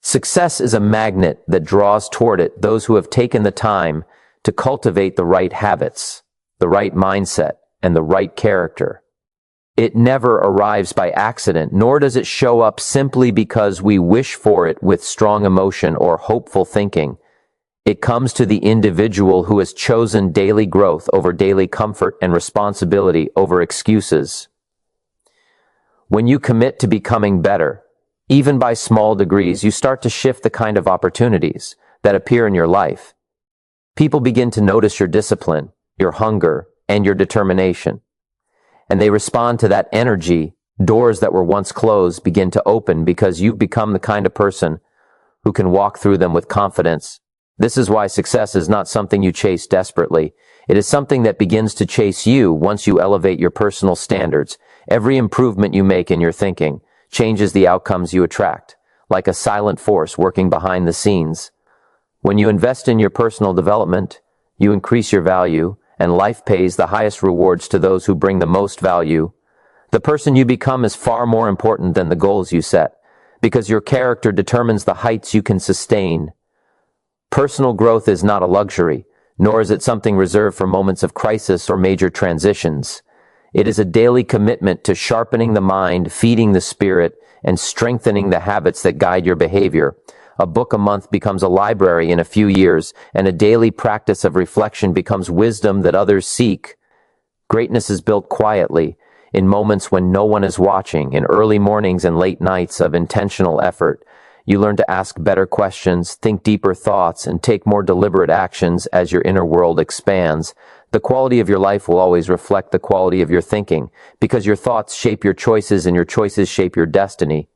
Success is a magnet that draws toward it those who have taken the time to cultivate the right habits, the right mindset, and the right character. It never arrives by accident, nor does it show up simply because we wish for it with strong emotion or hopeful thinking. It comes to the individual who has chosen daily growth over daily comfort and responsibility over excuses. When you commit to becoming better, even by small degrees, you start to shift the kind of opportunities that appear in your life. People begin to notice your discipline, your hunger, and your determination. And they respond to that energy. Doors that were once closed begin to open because you've become the kind of person who can walk through them with confidence. This is why success is not something you chase desperately. It is something that begins to chase you once you elevate your personal standards. Every improvement you make in your thinking changes the outcomes you attract, like a silent force working behind the scenes. When you invest in your personal development, you increase your value, and life pays the highest rewards to those who bring the most value. The person you become is far more important than the goals you set, because your character determines the heights you can sustain. Personal growth is not a luxury, nor is it something reserved for moments of crisis or major transitions. It is a daily commitment to sharpening the mind, feeding the spirit, and strengthening the habits that guide your behavior. A book a month becomes a library in a few years, and a daily practice of reflection becomes wisdom that others seek. Greatness is built quietly, in moments when no one is watching, in early mornings and late nights of intentional effort. You learn to ask better questions, think deeper thoughts, and take more deliberate actions as your inner world expands. The quality of your life will always reflect the quality of your thinking, because your thoughts shape your choices and your choices shape your destiny.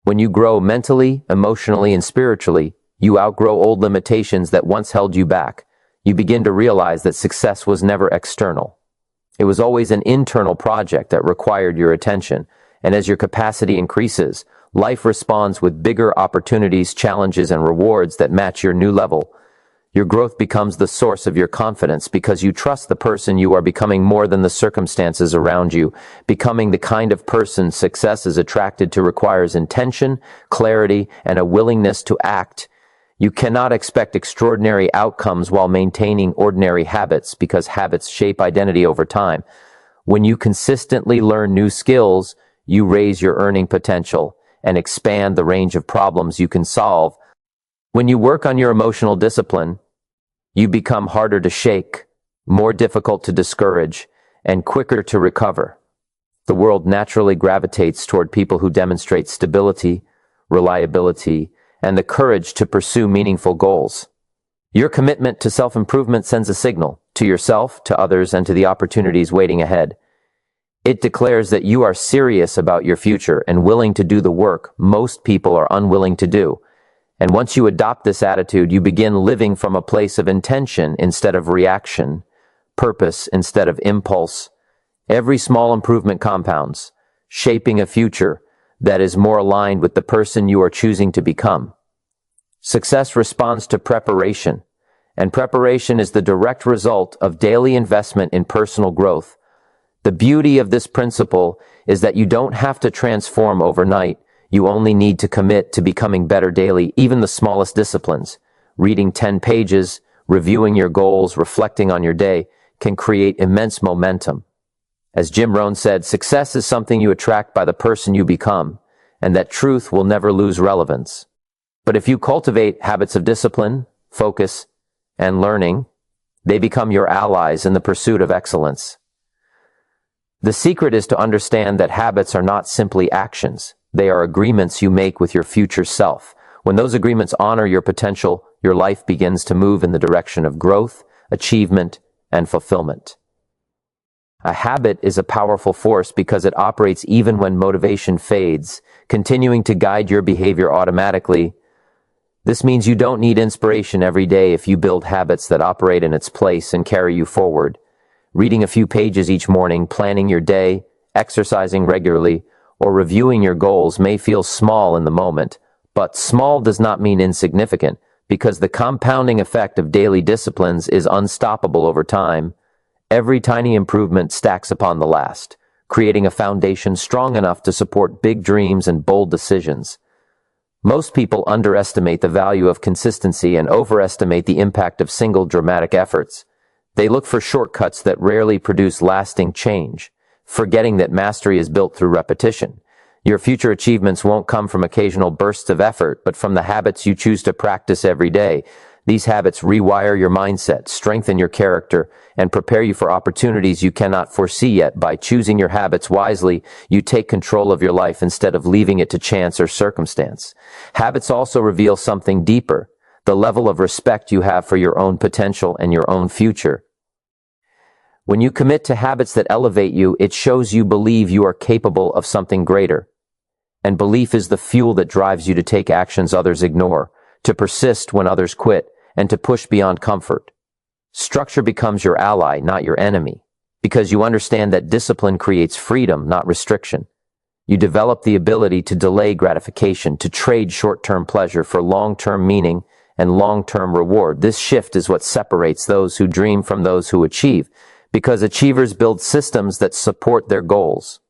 When you grow mentally, emotionally, and spiritually, you outgrow old limitations that once held you back. You begin to realize that success was never external. It was always an internal project that required your attention, and as your capacity increases, life responds with bigger opportunities, challenges, and rewards that match your new level. Your growth becomes the source of your confidence because you trust the person you are becoming more than the circumstances around you. Becoming the kind of person success is attracted to requires intention, clarity, and a willingness to act. You cannot expect extraordinary outcomes while maintaining ordinary habits because habits shape identity over time. When you consistently learn new skills, you raise your earning potential and expand the range of problems you can solve. When you work on your emotional discipline, you become harder to shake, more difficult to discourage, and quicker to recover. The world naturally gravitates toward people who demonstrate stability, reliability, and the courage to pursue meaningful goals. Your commitment to self-improvement sends a signal to yourself, to others, and to the opportunities waiting ahead. It declares that you are serious about your future and willing to do the work most people are unwilling to do. And once you adopt this attitude, you begin living from a place of intention instead of reaction, purpose instead of impulse. Every small improvement compounds, shaping a future that is more aligned with the person you are choosing to become. Success responds to preparation, and preparation is the direct result of daily investment in personal growth. The beauty of this principle is that you don't have to transform overnight. You only need to commit to becoming better daily. Even the smallest disciplines, reading 10 pages, reviewing your goals, reflecting on your day, can create immense momentum. As Jim Rohn said, success is something you attract by the person you become, and that truth will never lose relevance. But if you cultivate habits of discipline, focus, and learning, they become your allies in the pursuit of excellence. The secret is to understand that habits are not simply actions. They are agreements you make with your future self. When those agreements honor your potential, your life begins to move in the direction of growth, achievement, and fulfillment. A habit is a powerful force because it operates even when motivation fades, continuing to guide your behavior automatically. This means you don't need inspiration every day if you build habits that operate in its place and carry you forward. Reading a few pages each morning, planning your day, exercising regularly, or reviewing your goals may feel small in the moment, but small does not mean insignificant, because the compounding effect of daily disciplines is unstoppable over time. Every tiny improvement stacks upon the last, creating a foundation strong enough to support big dreams and bold decisions. Most people underestimate the value of consistency and overestimate the impact of single dramatic efforts. They look for shortcuts that rarely produce lasting change, forgetting that mastery is built through repetition. Your future achievements won't come from occasional bursts of effort, but from the habits you choose to practice every day. These habits rewire your mindset, strengthen your character, and prepare you for opportunities you cannot foresee yet. By choosing your habits wisely, you take control of your life instead of leaving it to chance or circumstance. Habits also reveal something deeper, the level of respect you have for your own potential and your own future. When you commit to habits that elevate you, it shows you believe you are capable of something greater. And belief is the fuel that drives you to take actions others ignore, to persist when others quit, and to push beyond comfort. Structure becomes your ally, not your enemy, because you understand that discipline creates freedom, not restriction. You develop the ability to delay gratification, to trade short-term pleasure for long-term meaning and long-term reward. This shift is what separates those who dream from those who achieve, because achievers build systems that support their goals.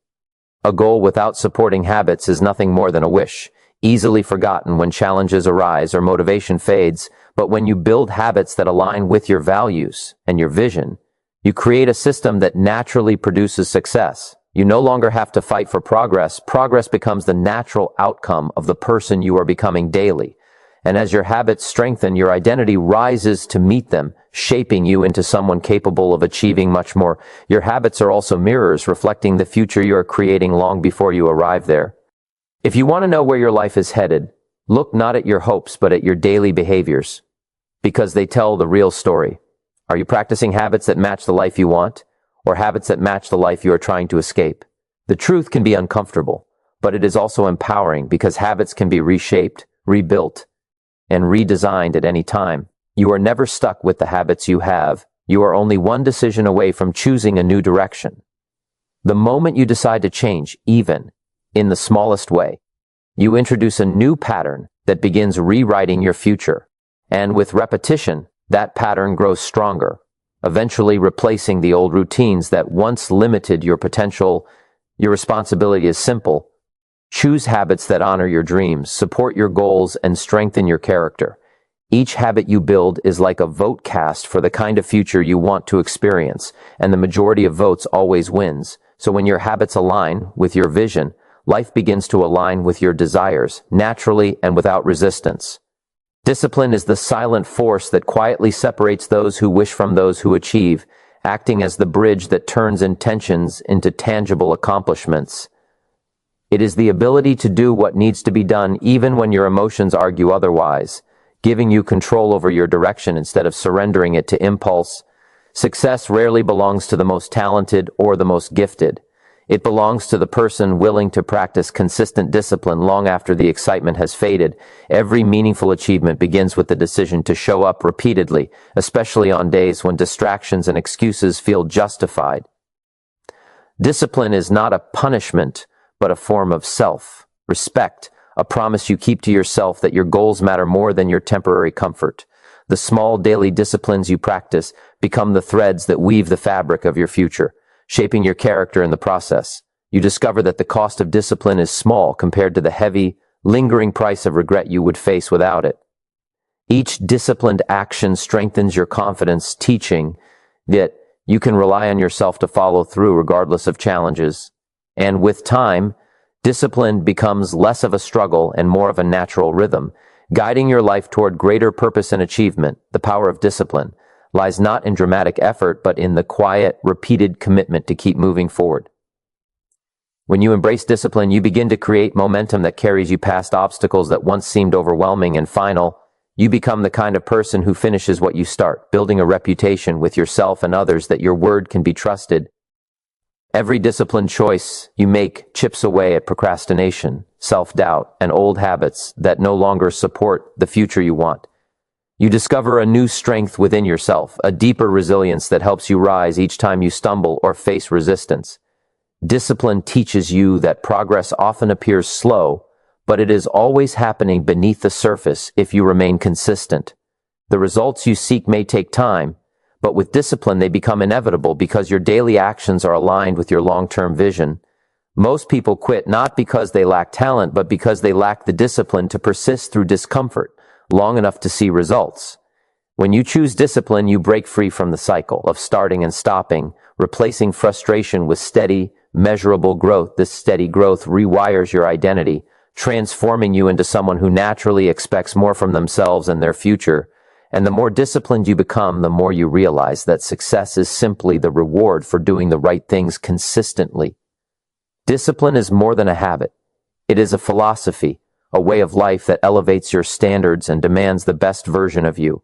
A goal without supporting habits is nothing more than a wish, easily forgotten when challenges arise or motivation fades. But when you build habits that align with your values and your vision, you create a system that naturally produces success. You no longer have to fight for progress. Progress becomes the natural outcome of the person you are becoming daily. And as your habits strengthen, your identity rises to meet them, shaping you into someone capable of achieving much more. Your habits are also mirrors reflecting the future you are creating long before you arrive there. If you want to know where your life is headed, look not at your hopes, but at your daily behaviors, because they tell the real story. Are you practicing habits that match the life you want, or habits that match the life you are trying to escape? The truth can be uncomfortable, but it is also empowering because habits can be reshaped, rebuilt, and redesigned at any time. You are never stuck with the habits you have. You are only one decision away from choosing a new direction. The moment you decide to change, even in the smallest way, you introduce a new pattern that begins rewriting your future. And with repetition, that pattern grows stronger, eventually replacing the old routines that once limited your potential. Your responsibility is simple. Choose habits that honor your dreams, support your goals, and strengthen your character. Each habit you build is like a vote cast for the kind of future you want to experience, and the majority of votes always wins. So when your habits align with your vision, life begins to align with your desires, naturally and without resistance. Discipline is the silent force that quietly separates those who wish from those who achieve, acting as the bridge that turns intentions into tangible accomplishments. It is the ability to do what needs to be done even when your emotions argue otherwise, giving you control over your direction instead of surrendering it to impulse. Success rarely belongs to the most talented or the most gifted. It belongs to the person willing to practice consistent discipline long after the excitement has faded. Every meaningful achievement begins with the decision to show up repeatedly, especially on days when distractions and excuses feel justified. Discipline is not a punishment, but a form of self-respect, a promise you keep to yourself that your goals matter more than your temporary comfort. The small daily disciplines you practice become the threads that weave the fabric of your future, shaping your character in the process. You discover that the cost of discipline is small compared to the heavy, lingering price of regret you would face without it. Each disciplined action strengthens your confidence, teaching that you can rely on yourself to follow through regardless of challenges. And with time, discipline becomes less of a struggle and more of a natural rhythm, guiding your life toward greater purpose and achievement. The power of discipline lies not in dramatic effort, but in the quiet, repeated commitment to keep moving forward. When you embrace discipline, you begin to create momentum that carries you past obstacles that once seemed overwhelming. And final, you become the kind of person who finishes what you start, building a reputation with yourself and others that your word can be trusted. Every disciplined choice you make chips away at procrastination, self-doubt, and old habits that no longer support the future you want. You discover a new strength within yourself, a deeper resilience that helps you rise each time you stumble or face resistance. Discipline teaches you that progress often appears slow, but it is always happening beneath the surface if you remain consistent. The results you seek may take time, but with discipline they become inevitable because your daily actions are aligned with your long-term vision. Most people quit not because they lack talent, but because they lack the discipline to persist through discomfort long enough to see results. When you choose discipline, you break free from the cycle of starting and stopping, replacing frustration with steady, measurable growth. This steady growth rewires your identity, transforming you into someone who naturally expects more from themselves and their future. And the more disciplined you become, the more you realize that success is simply the reward for doing the right things consistently. Discipline is more than a habit. It is a philosophy, a way of life that elevates your standards and demands the best version of you.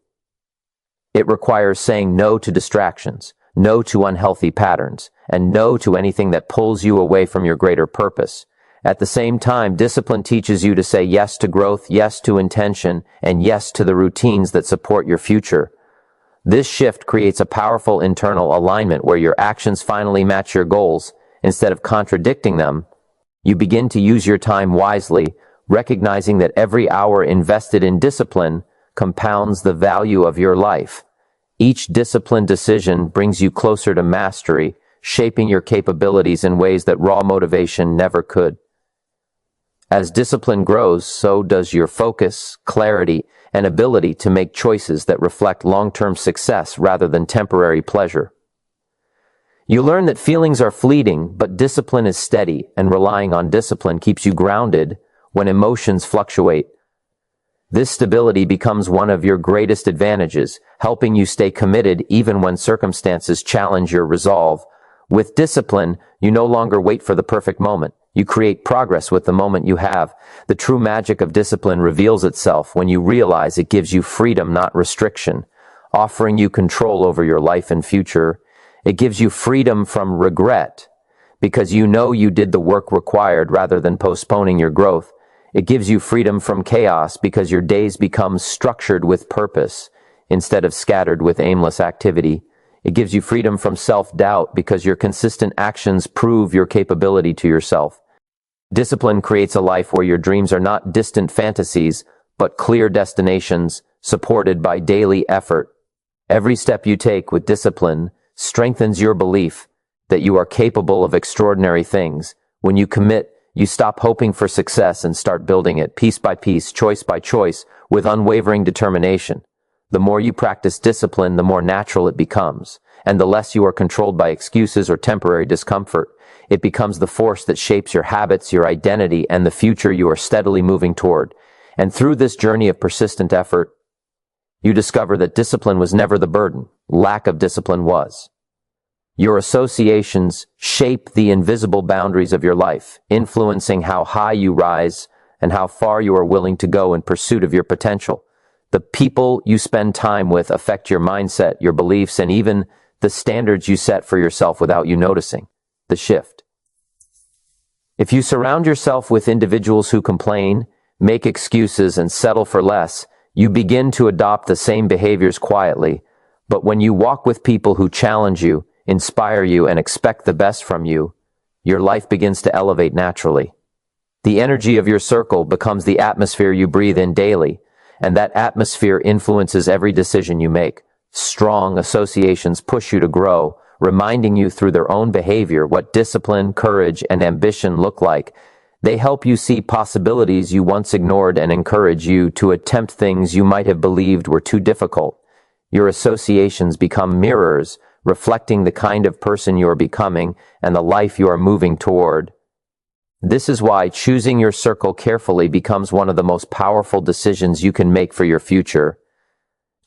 It requires saying no to distractions, no to unhealthy patterns, and no to anything that pulls you away from your greater purpose. At the same time, discipline teaches you to say yes to growth, yes to intention, and yes to the routines that support your future. This shift creates a powerful internal alignment where your actions finally match your goals. Instead of contradicting them, you begin to use your time wisely, recognizing that every hour invested in discipline compounds the value of your life. Each disciplined decision brings you closer to mastery, shaping your capabilities in ways that raw motivation never could. As discipline grows, so does your focus, clarity, and ability to make choices that reflect long-term success rather than temporary pleasure. You learn that feelings are fleeting, but discipline is steady, and relying on discipline keeps you grounded when emotions fluctuate. This stability becomes one of your greatest advantages, helping you stay committed even when circumstances challenge your resolve. With discipline, you no longer wait for the perfect moment. You create progress with the moment you have. The true magic of discipline reveals itself when you realize it gives you freedom, not restriction, offering you control over your life and future. It gives you freedom from regret because you know you did the work required rather than postponing your growth. It gives you freedom from chaos because your days become structured with purpose instead of scattered with aimless activity. It gives you freedom from self-doubt because your consistent actions prove your capability to yourself. Discipline creates a life where your dreams are not distant fantasies, but clear destinations supported by daily effort. Every step you take with discipline strengthens your belief that you are capable of extraordinary things. When you commit, you stop hoping for success and start building it piece by piece, choice by choice, with unwavering determination. The more you practice discipline, the more natural it becomes, and the less you are controlled by excuses or temporary discomfort. It becomes the force that shapes your habits, your identity, and the future you are steadily moving toward. And through this journey of persistent effort, you discover that discipline was never the burden. Lack of discipline was. Your associations shape the invisible boundaries of your life, influencing how high you rise and how far you are willing to go in pursuit of your potential. The people you spend time with affect your mindset, your beliefs, and even the standards you set for yourself without you noticing. The shift. If you surround yourself with individuals who complain, make excuses, and settle for less, you begin to adopt the same behaviors quietly. But when you walk with people who challenge you, inspire you, and expect the best from you, your life begins to elevate naturally. The energy of your circle becomes the atmosphere you breathe in daily, and that atmosphere influences every decision you make. Strong associations push you to grow, reminding you through their own behavior what discipline, courage, and ambition look like. They help you see possibilities you once ignored and encourage you to attempt things you might have believed were too difficult. Your associations become mirrors, reflecting the kind of person you are becoming and the life you are moving toward. This is why choosing your circle carefully becomes one of the most powerful decisions you can make for your future.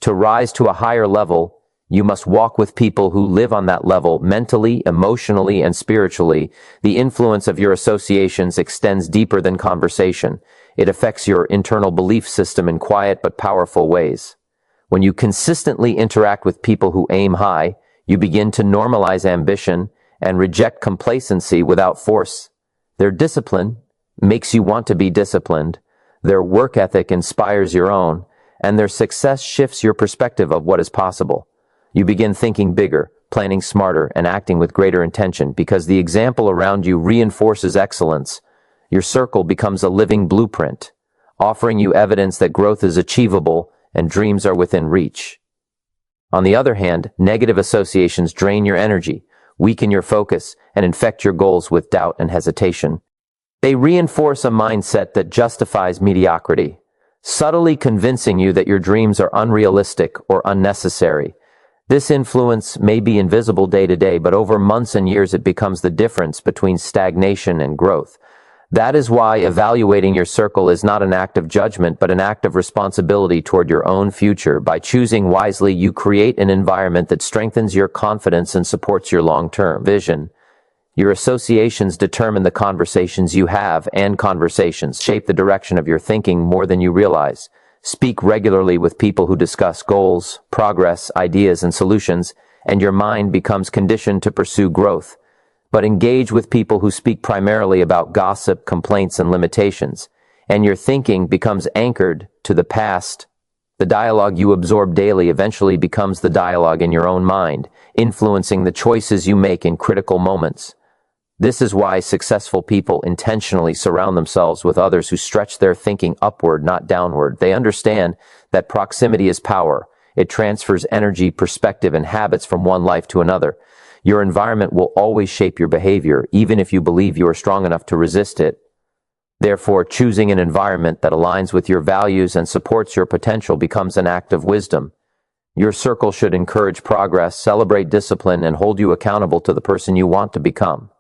To rise to a higher level, you must walk with people who live on that level mentally, emotionally, and spiritually. The influence of your associations extends deeper than conversation. It affects your internal belief system in quiet but powerful ways. When you consistently interact with people who aim high, you begin to normalize ambition and reject complacency without force. Their discipline makes you want to be disciplined. Their work ethic inspires your own, and their success shifts your perspective of what is possible. You begin thinking bigger, planning smarter, and acting with greater intention because the example around you reinforces excellence. Your circle becomes a living blueprint, offering you evidence that growth is achievable and dreams are within reach. On the other hand, negative associations drain your energy. weaken your focus, and infect your goals with doubt and hesitation. They reinforce a mindset that justifies mediocrity, subtly convincing you that your dreams are unrealistic or unnecessary. This influence may be invisible day to day, but over months and years it becomes the difference between stagnation and growth. That is why evaluating your circle is not an act of judgment, but an act of responsibility toward your own future. By choosing wisely, you create an environment that strengthens your confidence and supports your long-term vision. Your associations determine the conversations you have, and conversations shape the direction of your thinking more than you realize. Speak regularly with people who discuss goals, progress, ideas, and solutions, and your mind becomes conditioned to pursue growth. But engage with people who speak primarily about gossip, complaints, and limitations, and your thinking becomes anchored to the past. The dialogue you absorb daily eventually becomes the dialogue in your own mind, influencing the choices you make in critical moments. This is why successful people intentionally surround themselves with others who stretch their thinking upward, not downward. They understand that proximity is power. It transfers energy, perspective, and habits from one life to another. Your environment will always shape your behavior, even if you believe you are strong enough to resist it. Therefore, choosing an environment that aligns with your values and supports your potential becomes an act of wisdom. Your circle should encourage progress, celebrate discipline, and hold you accountable to the person you want to become.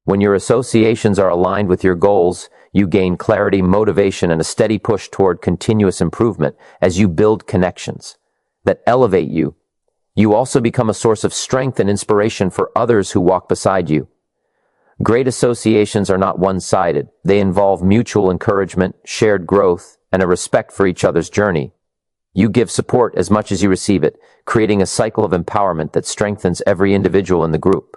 When your associations are aligned with your goals, you gain clarity, motivation, and a steady push toward continuous improvement as you build connections that elevate you. You also become a source of strength and inspiration for others who walk beside you. Great associations are not one-sided. They involve mutual encouragement, shared growth, and a respect for each other's journey. You give support as much as you receive it, creating a cycle of empowerment that strengthens every individual in the group.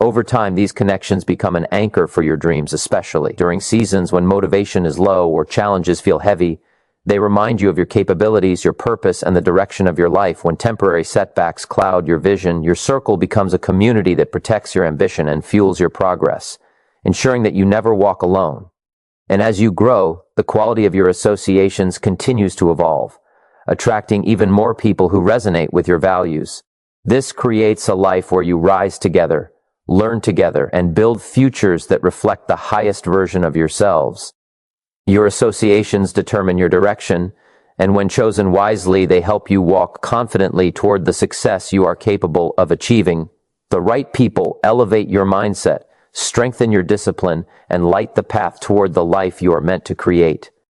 Over time, these connections become an anchor for your dreams, especially during seasons when motivation is low or challenges feel heavy. They remind you of your capabilities, your purpose, and the direction of your life. When temporary setbacks cloud your vision, your circle becomes a community that protects your ambition and fuels your progress, ensuring that you never walk alone. And as you grow, the quality of your associations continues to evolve, attracting even more people who resonate with your values. This creates a life where you rise together, learn together, and build futures that reflect the highest version of yourselves. Your associations determine your direction, and when chosen wisely, they help you walk confidently toward the success you are capable of achieving. The right people elevate your mindset, strengthen your discipline, and light the path toward the life you are meant to create.